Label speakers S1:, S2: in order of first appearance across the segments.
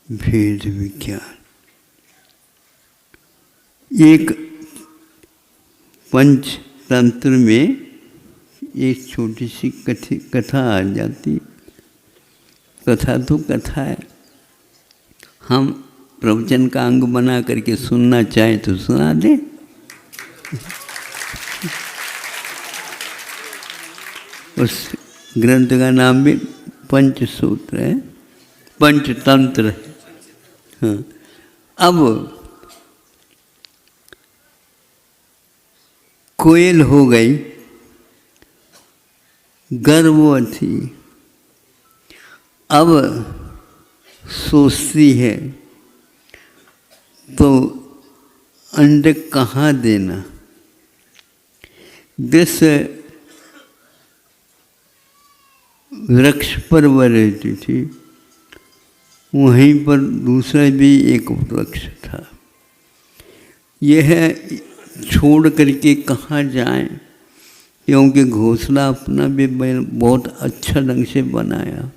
S1: भेद विज्ञान। एक पंचतंत्र में एक छोटी सी कथा आ जाती। कथा तो कथा है, हम प्रवचन का अंग बना करके सुनना चाहे तो सुना दें। उस ग्रंथ का नाम भी पंचसूत्र है, पंचतंत्र है। हाँ, अब कोयल हो गई गर्भवती, अब सोचती है तो अंडे कहाँ देना। जिस वृक्ष पर वह रहती थी वहीं पर दूसरा भी एक वृक्ष था। यह छोड़ करके कहाँ जाएं, क्योंकि घोंसला अपना भी बहुत अच्छा ढंग से बनाया।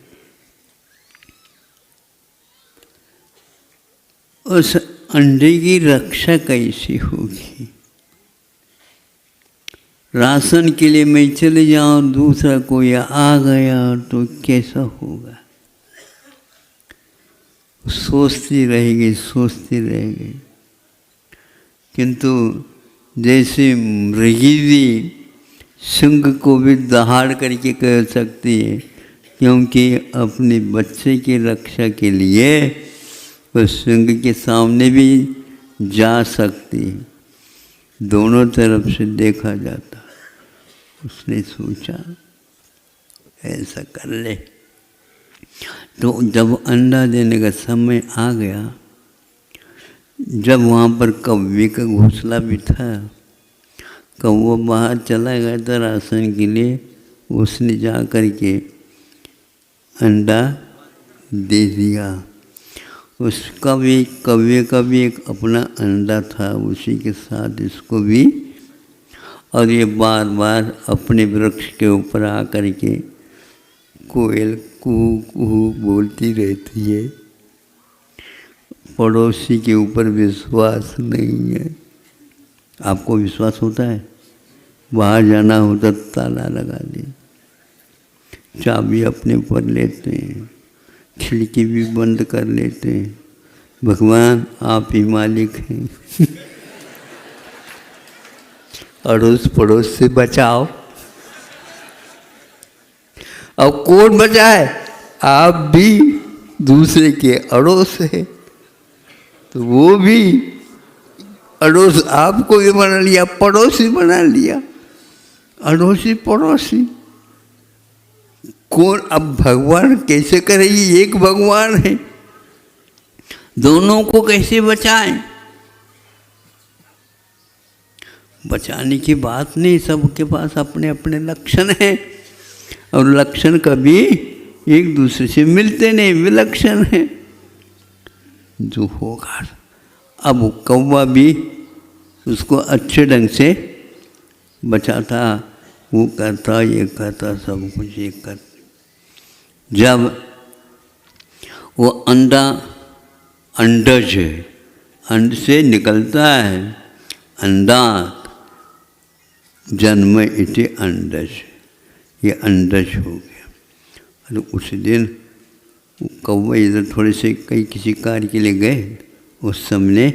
S1: उस अंडे की रक्षा कैसी होगी। राशन के लिए मैं चले जाऊं, दूसरा कोई आ गया तो कैसा होगा। सोचती रहेगी, सोचती रहेगी। किंतु जैसे मृगी भी सिंह को भी दहाड़ करके कह सकती है, क्योंकि अपने बच्चे की रक्षा के लिए उस सिंह के सामने भी जा सकती है। दोनों तरफ से देखा जाता। उसने सोचा ऐसा कर ले। तो जब अंडा देने का समय आ गया, जब वहाँ पर कौवे का घोंसला भी था, कौवा बाहर चला गया था राशन के लिए, उसने जा कर के अंडा दे दिया। उसका भी, कौवे का भी एक अपना अंडा था, उसी के साथ इसको भी। और ये बार बार अपने वृक्ष के ऊपर आकर के कोयल कुहू कुहू बोलती रहती है। पड़ोसी के ऊपर विश्वास नहीं है। आपको विश्वास होता है? बाहर जाना होता ताला लगा दे, चाबी अपने ऊपर लेते हैं, खिड़की भी बंद कर लेते हैं। भगवान आप ही मालिक हैं। अड़ोस पड़ोस से बचाओ। अब कौन बचाए? आप भी दूसरे के अड़ोस है, तो वो भी अड़ोस आपको भी बना लिया, पड़ोसी बना लिया। अड़ोसी पड़ोसी कौन? अब भगवान कैसे करेगी? एक भगवान है, दोनों को कैसे बचाएं? बचाने की बात नहीं, सबके पास अपने अपने लक्षण हैं, और लक्षण कभी एक दूसरे से मिलते नहीं, विलक्षण हैं। जो होगा, अब कौवा भी उसको अच्छे ढंग से बचाता, वो करता, ये करता, सब कुछ ये करता। जब वो अंडा, अंडज है, अंड से निकलता है अंडात, जन्म इति अंडज, ये अंडज हो गया। और उस दिन कौवा इधर थोड़े से कहीं किसी कार्य के लिए गए, उस समय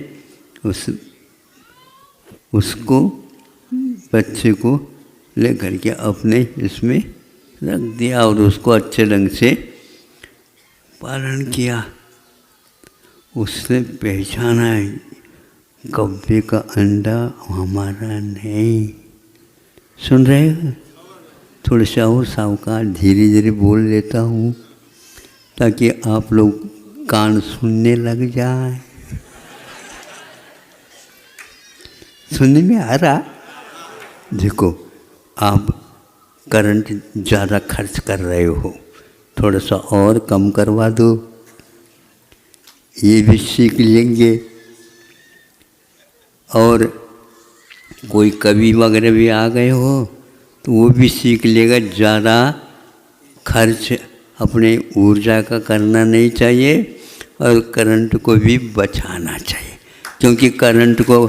S1: उसको बच्चे को ले करके अपने इसमें रख दिया और उसको अच्छे ढंग से पालन किया। उसने पहचाना कौवे का अंडा हमारा नहीं। सुन रहे हो? थोड़ा सा और सावकाश धीरे धीरे बोल लेता हूँ ताकि आप लोग कान सुनने लग जाए। सुनने में आ रहा? देखो, आप करंट ज़्यादा खर्च कर रहे हो, थोड़ा सा और कम करवा दो, ये भी सीख लेंगे। और कोई कवि वगैरह भी आ गए हो तो वो भी सीख लेगा। ज़्यादा खर्च अपने ऊर्जा का करना नहीं चाहिए और करंट को भी बचाना चाहिए, क्योंकि करंट को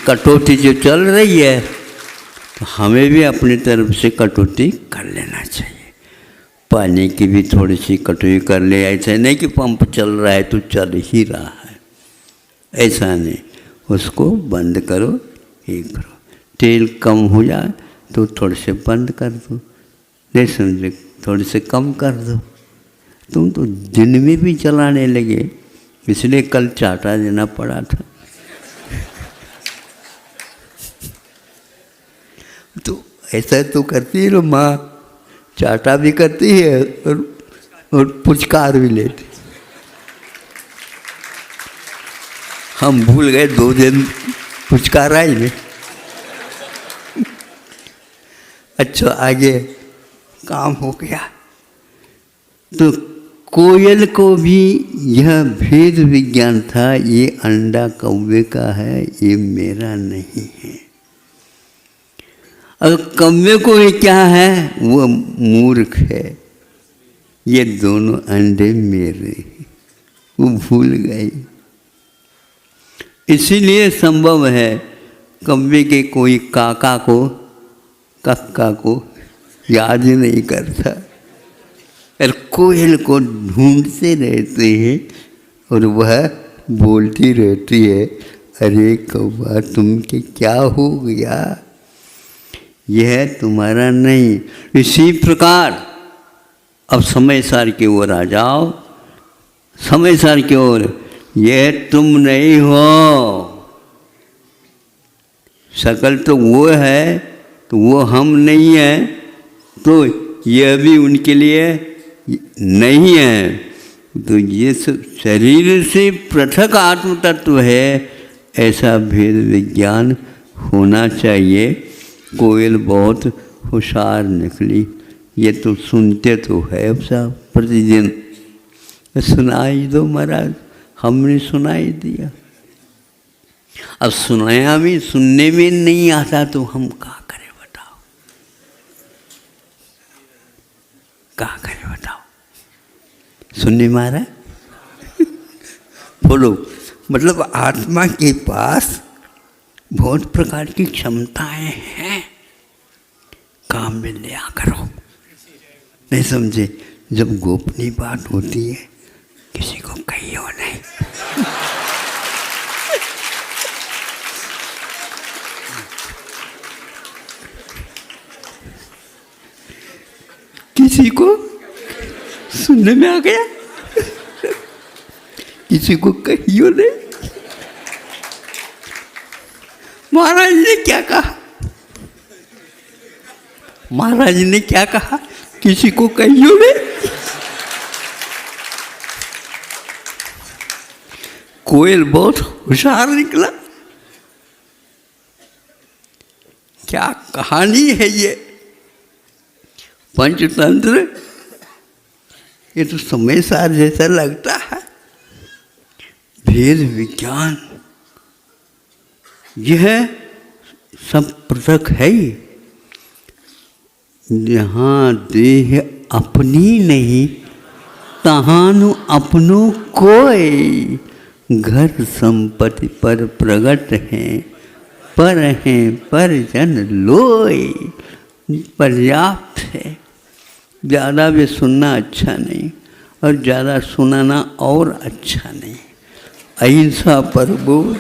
S1: कटौती जो चल रही है तो हमें भी अपनी तरफ से कटौती कर लेना चाहिए। पानी की भी थोड़ी सी कटौती कर ले, ऐसा नहीं कि पंप चल रहा है तो चल ही रहा है, ऐसा नहीं, उसको बंद करो, ये करो। तेल कम हो जाए तो थोड़े से बंद कर दो, नहीं समझे, थोड़े से कम कर दो। तुम तो दिन में भी चलाने लगे, इसलिए कल चाटा देना पड़ा था। तो ऐसा तो करती है ना माँ, चाटा भी करती है और पुचकार भी लेती। हम भूल गए 2 दिन पुचकार आई नहीं। अच्छा आगे काम हो गया। तो कोयल को भी यह भेद विज्ञान था, ये अंडा कौवे का है, ये मेरा नहीं है। और कौवे को ये क्या है, वो मूर्ख है, ये दोनों अंडे मेरे हैं, वो भूल गई। इसीलिए संभव है कौवे के कोई काका को कक्का को याद ही नहीं करता, और कोयल को ढूंढते रहते हैं और वह बोलती रहती है, अरे कौवा तुमके क्या हो गया, यह तुम्हारा नहीं। इसी प्रकार अब समय सार की ओर आ जाओ, समय सार की ओर, यह तुम नहीं हो। शकल तो वो है, तो वो हम नहीं है, तो यह भी उनके लिए नहीं है। तो ये शरीर से पृथक आत्म तत्व है, ऐसा भेद विज्ञान होना चाहिए। कोयल बहुत होशियार निकली, ये तो सुनते तो है अब साहब प्रतिदिन, सुनाई दो महाराज, हमने सुनाई दिया। अब सुनाया भी, सुनने में नहीं आता तो हम क्या करें बताओ, क्या करें बताओ, सुनने मारा। बोलो, मतलब आत्मा के पास बहुत प्रकार की क्षमताएं हैं, काम में लिया करो, नहीं समझे। जब गोपनीय बात होती है किसी को कहियो नहीं। किसी को सुनने में आ गया, किसी को कहियो नहीं। महाराज ने क्या कहा, महाराज ने क्या कहा, किसी को कहियो नहीं। कोयल बहुत होशियार निकला। क्या कहानी है ये, पंचतंत्र, ये तो समय सार जैसा लगता है। भेद विज्ञान यह सब पृथक है ही। जहाँ देह अपनी नहीं, तहानु अपनो कोई, घर संपत्ति पर प्रगट हैं, पर जन लोई। पर्याप्त है, ज़्यादा भी सुनना अच्छा नहीं और ज़्यादा सुनाना और अच्छा नहीं। अहिंसा पर बोल।